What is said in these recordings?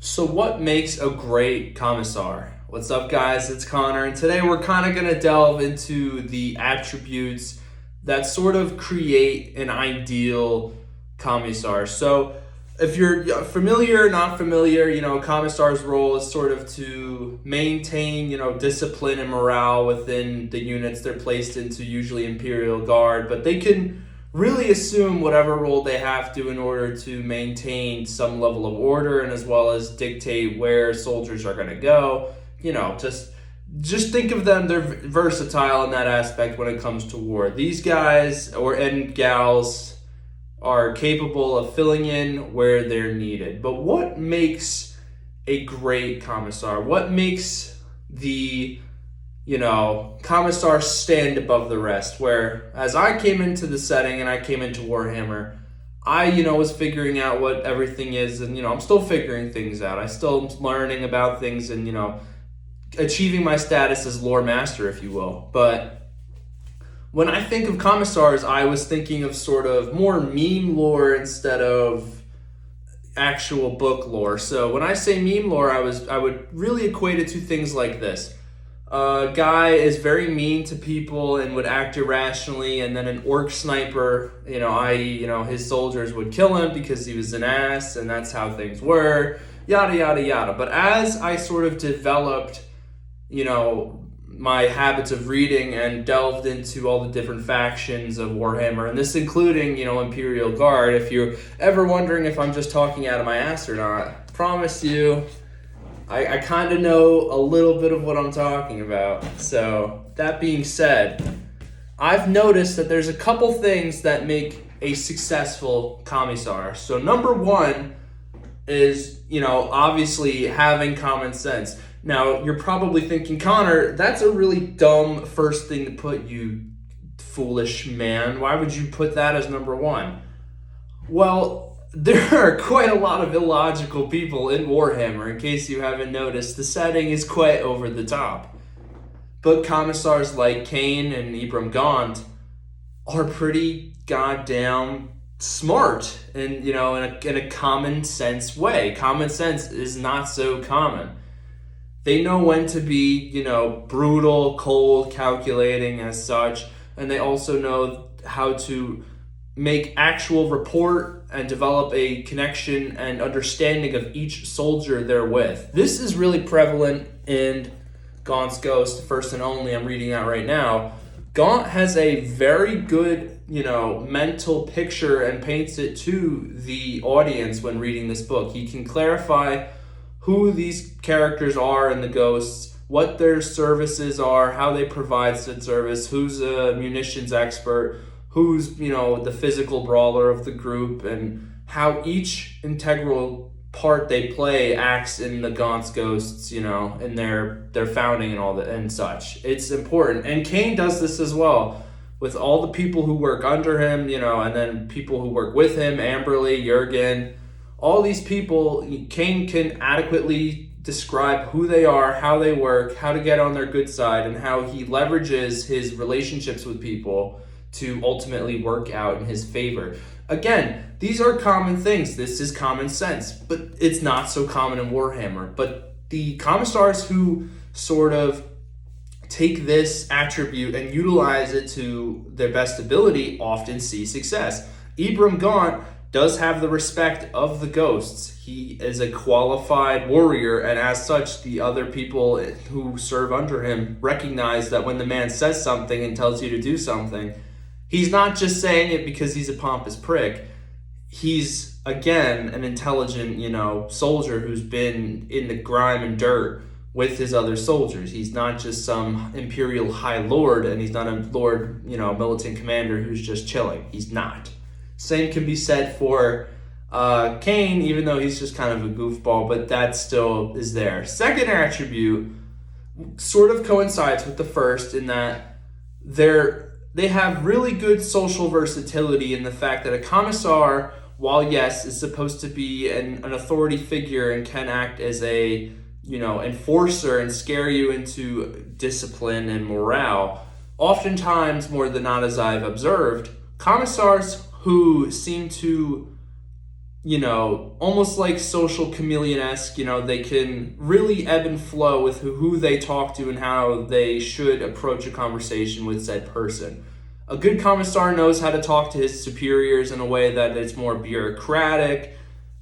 So what makes a great commissar? What's up, guys? It's Connor, and today we're kind of going to delve into the attributes that sort of create an ideal commissar. So if you're familiar or not familiar, a commissar's role is sort of to maintain, discipline and morale within the units they're placed into, usually Imperial Guard, but they can really assume whatever role they have to in order to maintain some level of order and as well as dictate where soldiers are going to go. Just think of them, they're versatile in that aspect when it comes to war. These guys and gals are capable of filling in where they're needed. But what makes a great commissar? What makes the commissar stand above the rest? Where as I came into the setting and I came into Warhammer, I was figuring out what everything is, and I'm still figuring things out. I still am learning about things and achieving my status as lore master, if you will. But when I think of commissars, I was thinking of sort of more meme lore instead of actual book lore. So when I say meme lore, I would really equate it to things like this. A guy is very mean to people and would act irrationally, and then an orc sniper, his soldiers would kill him because he was an ass, and that's how things were, yada, yada, yada. But as I sort of developed, my habits of reading and delved into all the different factions of Warhammer, and this including, Imperial Guard, if you're ever wondering if I'm just talking out of my ass or not, promise you, I kind of know a little bit of what I'm talking about. So that being said, I've noticed that there's a couple things that make a successful commissar. So number one is, obviously having common sense. Now, you're probably thinking, Connor, that's a really dumb first thing to put, you foolish man. Why would you put that as number one? Well, there are quite a lot of illogical people in Warhammer. In case you haven't noticed, the setting is quite over the top. But commissars like Kane and Ibram Gaunt are pretty goddamn smart and, in a common sense way. Common sense is not so common. They know when to be, brutal, cold, calculating as such, and they also know how to make actual rapport and develop a connection and understanding of each soldier they're with. This is really prevalent in Gaunt's Ghost, the first and only I'm reading out right now. Gaunt has a very good, mental picture and paints it to the audience when reading this book. He can clarify who these characters are in the Ghosts, what their services are, how they provide said service, who's a munitions expert, who's, the physical brawler of the group, and how each integral part they play acts in the Gaunt's Ghosts, in their founding and all that and such. It's important. And Kane does this as well with all the people who work under him, and then people who work with him, Amberly, Jurgen, all these people. Kane can adequately describe who they are, how they work, how to get on their good side, and how he leverages his relationships with people to ultimately work out in his favor. Again, these are common things. This is common sense, but it's not so common in Warhammer. But the commissars who sort of take this attribute and utilize it to their best ability often see success. Ibram Gaunt does have the respect of the Ghosts. He is a qualified warrior, and as such, the other people who serve under him recognize that when the man says something and tells you to do something, he's not just saying it because he's a pompous prick. He's, again, an intelligent, soldier who's been in the grime and dirt with his other soldiers. He's not just some Imperial High Lord, and he's not a Lord, militant commander who's just chilling. He's not. Same can be said for Kane, even though he's just kind of a goofball, but that still is there. Second attribute sort of coincides with the first in that they have really good social versatility in the fact that a commissar, while yes, is supposed to be an authority figure and can act as a, enforcer and scare you into discipline and morale, oftentimes, more than not as I've observed, commissars who seem to almost like social chameleon-esque. They can really ebb and flow with who they talk to and how they should approach a conversation with said person. A good commissar knows how to talk to his superiors in a way that it's more bureaucratic,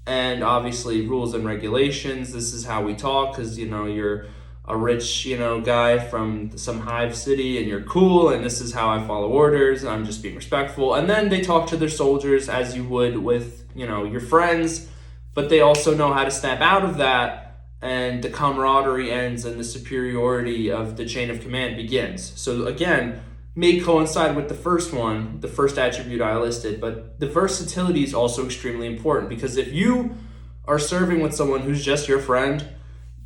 and obviously rules and regulations. This is how we talk because, you're a rich, guy from some hive city and you're cool, and this is how I follow orders, and I'm just being respectful. And then they talk to their soldiers as you would with, your friends, but they also know how to snap out of that, and the camaraderie ends and the superiority of the chain of command begins. So again, may coincide with the first attribute I listed, but the versatility is also extremely important, because if you are serving with someone who's just your friend,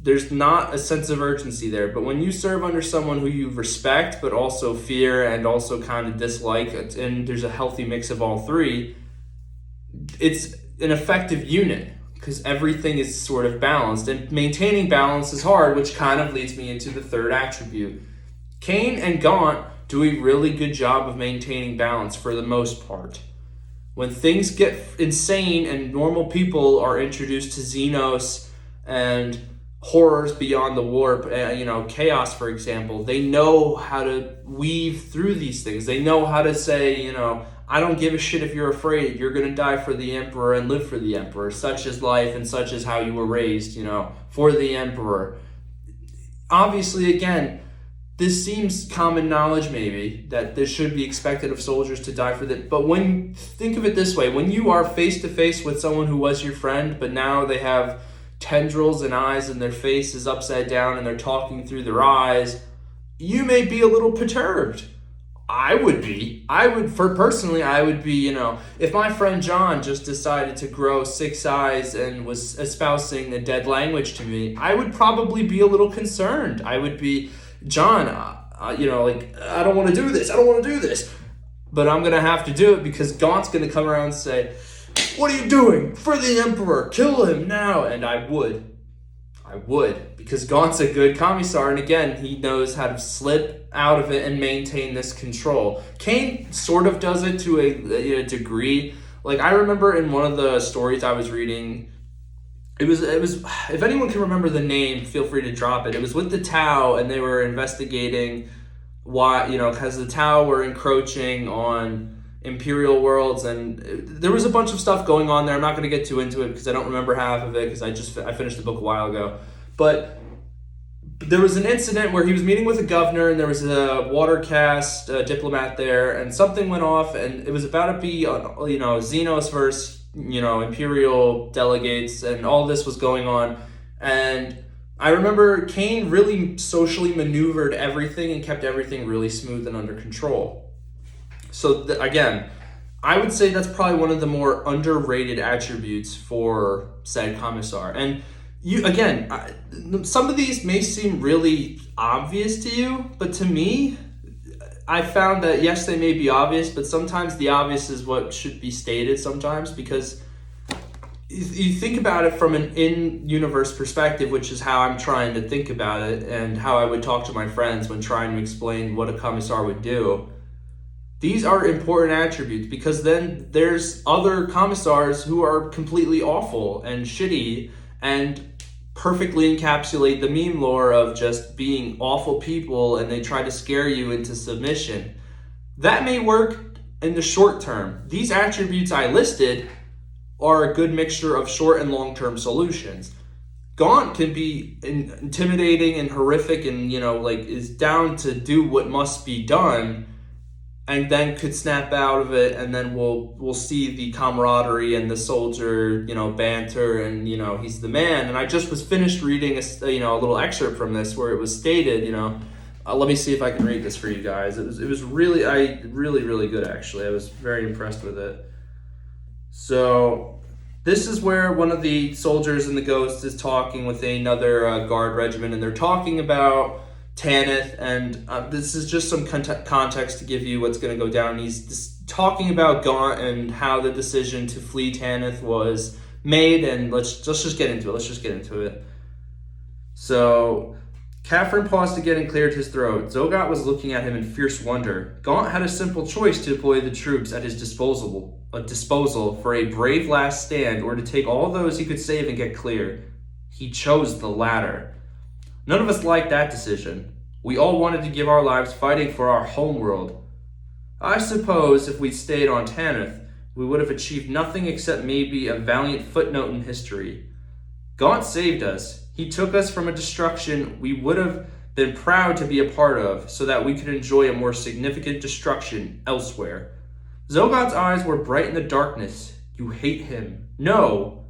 there's not a sense of urgency there. But when you serve under someone who you respect, but also fear and also kind of dislike, and there's a healthy mix of all three, it's an effective unit because everything is sort of balanced. And maintaining balance is hard, which kind of leads me into the third attribute. Kane and Gaunt do a really good job of maintaining balance for the most part. When things get insane and normal people are introduced to Xenos and horrors beyond the warp, chaos, for example, they know how to weave through these things. They know how to say, I don't give a shit if you're afraid. You're going to die for the Emperor and live for the Emperor. Such is life and such is how you were raised, for the Emperor. Obviously, again, this seems common knowledge maybe, that this should be expected of soldiers to die for that. But think of it this way, when you are face to face with someone who was your friend, but now they have tendrils and eyes and their face is upside down and they're talking through their eyes, you may be a little perturbed. I would be, if my friend John just decided to grow 6 eyes and was espousing a dead language to me, I would probably be a little concerned. I would be, John, I don't want to do this. But I'm going to have to do it because Gaunt's going to come around and say, what are you doing? For the Emperor, kill him now. And I would, because Gaunt's a good commissar, and again, he knows how to slip out of it and maintain this control. Kane sort of does it to a degree. Like, I remember in one of the stories I was reading, it was if anyone can remember the name, feel free to drop it. It was with the Tau, and they were investigating why, because the Tau were encroaching on Imperial worlds, and there was a bunch of stuff going on there. I'm not going to get too into it because I don't remember half of it because I finished the book a while ago. But there was an incident where he was meeting with a governor, and there was a water caste diplomat there, and something went off, and it was about to be Xenos versus Imperial delegates, and all this was going on. And I remember Kane really socially maneuvered everything and kept everything really smooth and under control. So again, I would say that's probably one of the more underrated attributes for said commissar. And some of these may seem really obvious to you, but to me, I found that yes, they may be obvious, but sometimes the obvious is what should be stated sometimes, because you think about it from an in-universe perspective, which is how I'm trying to think about it and how I would talk to my friends when trying to explain what a commissar would do. These are important attributes, because then there's other commissars who are completely awful and shitty and perfectly encapsulate the meme lore of just being awful people, and they try to scare you into submission. That may work in the short term. These attributes I listed are a good mixture of short and long-term solutions. Gaunt can be intimidating and horrific and, is down to do what must be done, and then could snap out of it, and then we'll see the camaraderie and the soldier, banter, and, he's the man. And I just was finished reading a little excerpt from this where it was stated, let me see if I can read this for you guys. It was really good, actually. I was very impressed with it. So this is where one of the soldiers in the Ghost is talking with another guard regiment, and they're talking about Tanith, and this is just some context to give you what's going to go down. He's talking about Gaunt and how the decision to flee Tanith was made, and let's just get into it. So Catherine paused again and cleared his throat. Zogot was looking at him in fierce wonder. Gaunt had a simple choice to deploy the troops at his disposal for a brave last stand or to take all those he could save and get clear. He chose the latter. None of us liked that decision. We all wanted to give our lives fighting for our homeworld. I suppose if we'd stayed on Tanith, we would have achieved nothing except maybe a valiant footnote in history. Gaunt saved us. He took us from a destruction we would have been proud to be a part of so that we could enjoy a more significant destruction elsewhere. Zogot's eyes were bright in the darkness. You hate him? No.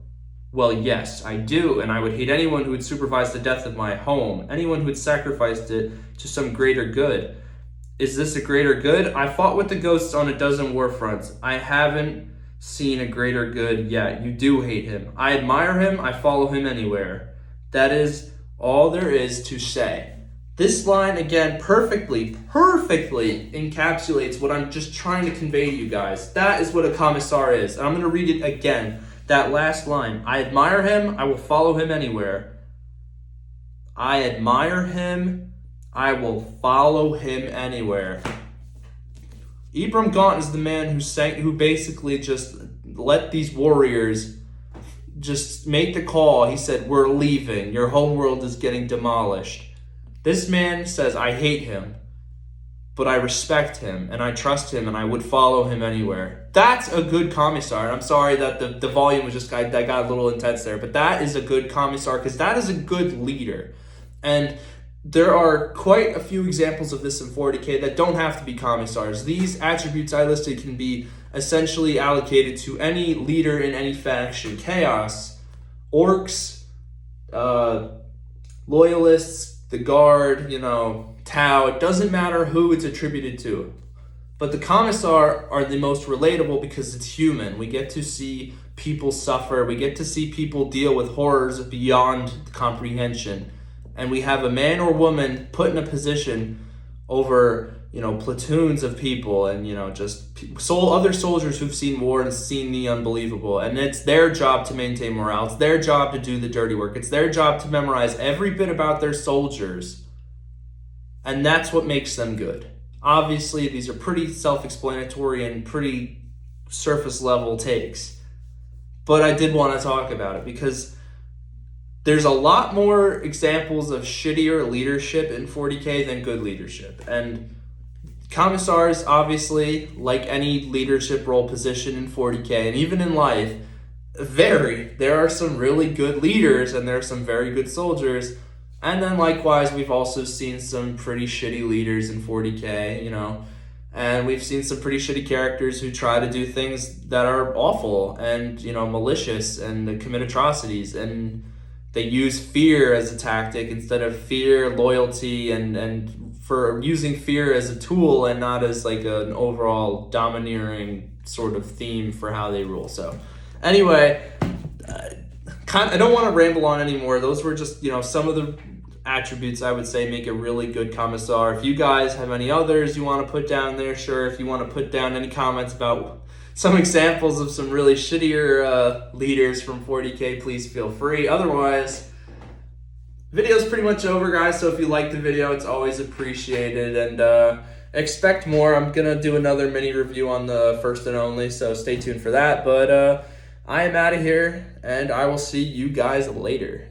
Well, yes, I do, and I would hate anyone who would supervise the death of my home, anyone who had sacrificed it to some greater good. Is this a greater good? I fought with the ghosts on a dozen war fronts. I haven't seen a greater good yet. You do hate him. I admire him. I follow him anywhere. That is all there is to say. This line, again, perfectly encapsulates what I'm just trying to convey to you guys. That is what a commissar is. And I'm going to read it again. That last line. I admire him. I will follow him anywhere. I admire him. I will follow him anywhere. Ibram Gaunt is the man who basically just let these warriors just make the call. He said, we're leaving. Your homeworld is getting demolished. This man says, I hate him, but I respect him, and I trust him, and I would follow him anywhere. That's a good commissar. And I'm sorry that the volume was just, that got a little intense there, but that is a good commissar because that is a good leader. And there are quite a few examples of this in 40K that don't have to be commissars. These attributes I listed can be essentially allocated to any leader in any faction. Chaos, orcs, loyalists, the guard, Tau. It doesn't matter who it's attributed to. But the commissar are the most relatable because it's human. We get to see people suffer. We get to see people deal with horrors beyond comprehension. And we have a man or woman put in a position over, platoons of people and, other soldiers who've seen war and seen the unbelievable. And it's their job to maintain morale. It's their job to do the dirty work. It's their job to memorize every bit about their soldiers. And that's what makes them good. Obviously, these are pretty self-explanatory and pretty surface level takes. But I did want to talk about it because there's a lot more examples of shittier leadership in 40K than good leadership. And commissars, obviously, like any leadership role position in 40K and even in life, vary. There are some really good leaders and there are some very good soldiers. And then likewise, we've also seen some pretty shitty leaders in 40K, and we've seen some pretty shitty characters who try to do things that are awful and, malicious and commit atrocities. And they use fear as a tactic instead of fear, loyalty, and for using fear as a tool and not as like an overall domineering sort of theme for how they rule. So anyway, I don't want to ramble on anymore. Those were just, some of the attributes I would say make a really good commissar. If you guys have any others you want to put down there, sure. If you want to put down any comments about some examples of some really shittier leaders from 40K, please feel free. Otherwise, video's pretty much over, guys. So if you like the video, it's always appreciated. And expect more. I'm going to do another mini review on the first and only, so stay tuned for that. But I am out of here, and I will see you guys later.